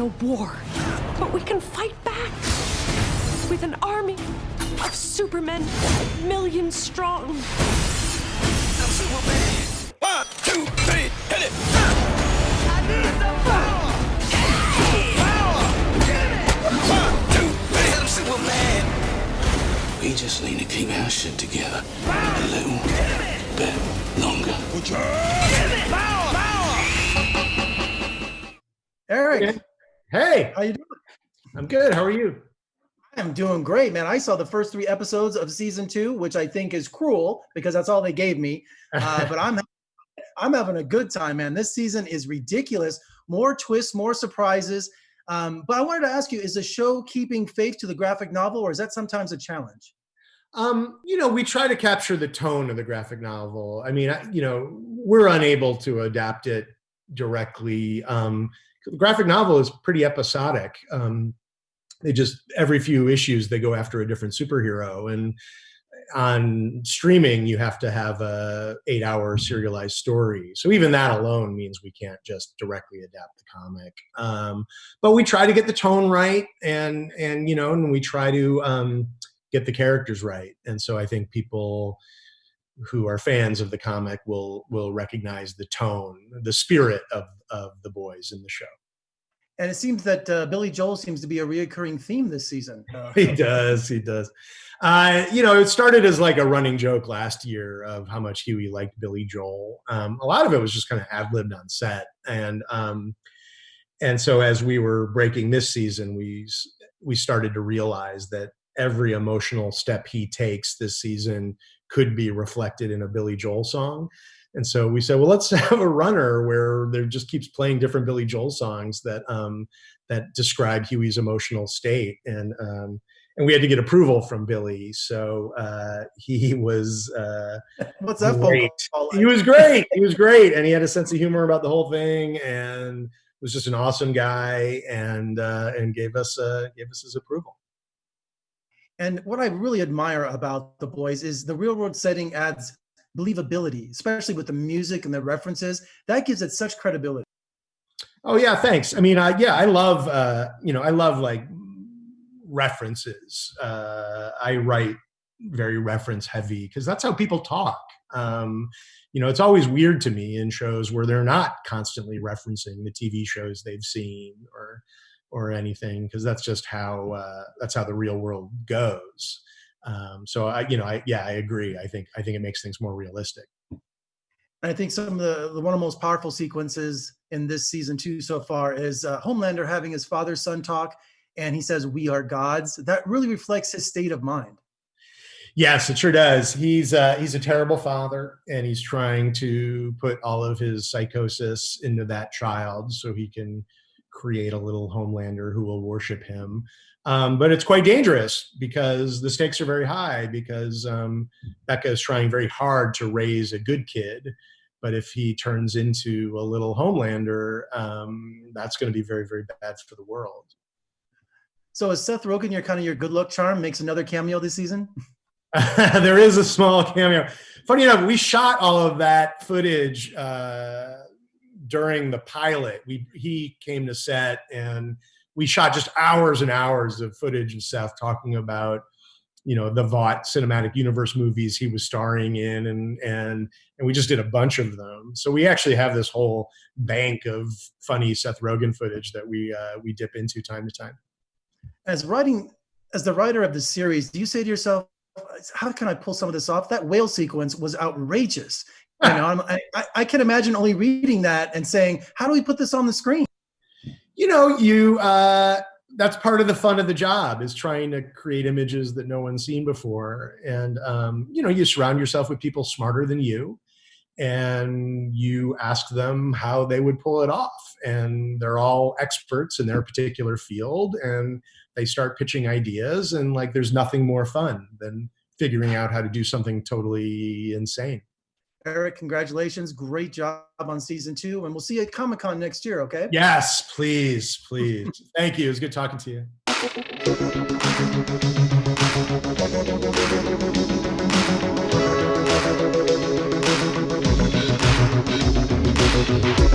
a war, but we can fight back with an army of supermen, millions strong. I'm Superman. 1, 2, 3, hit it. I need some power. Power. 1, 2, 3, I'm Superman. We just need to keep our shit together a little bit longer. Eric, Okay. Hey, how you doing? I'm good. How are you? I'm doing great, man. I saw the first 3 episodes of season 2, which I think is cruel because that's all they gave me. But I'm having a good time, man. This season is ridiculous. More twists, more surprises. But I wanted to ask you: is the show keeping faith to the graphic novel, or is that sometimes a challenge? We try to capture the tone of the graphic novel. I mean, we're unable to adapt it directly. The graphic novel is pretty episodic. They just, every few issues, they go after a different superhero. And on streaming, you have to have a 8-hour serialized story. So even that alone means we can't just directly adapt the comic. But we try to get the tone right, and we try to get the characters right. And so I think people who are fans of the comic will recognize the tone, the spirit of the boys in the show. And it seems that Billy Joel seems to be a reoccurring theme this season. He does. It started as like a running joke last year of how much Huey liked Billy Joel. A lot of it was just kind of ad-libbed on set. And so as we were breaking this season, we started to realize that every emotional step he takes this season could be reflected in a Billy Joel song. And so we said, well, let's have a runner where there just keeps playing different Billy Joel songs that describe Huey's emotional state. And we had to get approval from Billy. So he was What's that great. for? He was great. He was great. And he had a sense of humor about the whole thing, and was just an awesome guy, and gave us his approval. And what I really admire about The Boys is the real world setting adds believability, especially with the music and the references. That gives it such credibility. Oh yeah, thanks. I mean, I love like references. I write very reference heavy because that's how people talk. It's always weird to me in shows where they're not constantly referencing the TV shows they've seen or anything, because that's just how the real world goes. So I agree. I think it makes things more realistic. I think some of the one of the most powerful sequences in this season 2 so far is Homelander having his father-son talk, and he says, "We are gods." That really reflects his state of mind. Yes, it sure does. He's a terrible father, and he's trying to put all of his psychosis into that child so he can create a little Homelander who will worship him. But it's quite dangerous because the stakes are very high, because Becca is trying very hard to raise a good kid. But if he turns into a little Homelander, that's going to be very, very bad for the world. So is Seth Rogen your good luck charm, makes another cameo this season? There is a small cameo. Funny enough, we shot all of that footage during the pilot. He came to set, and we shot just hours and hours of footage of Seth talking about, the Vought cinematic universe movies he was starring in, and we just did a bunch of them. So we actually have this whole bank of funny Seth Rogen footage that we dip into time to time. As the writer of the series, do you say to yourself, how can I pull some of this off? That whale sequence was outrageous. I can imagine only reading that and saying, how do we put this on the screen? That's part of the fun of the job, is trying to create images that no one's seen before. And, you surround yourself with people smarter than you, and you ask them how they would pull it off. And they're all experts in their particular field, and they start pitching ideas, and there's nothing more fun than figuring out how to do something totally insane. Eric, congratulations. Great job on season 2. And we'll see you at Comic-Con next year, okay? Yes, please. Thank you. It was good talking to you.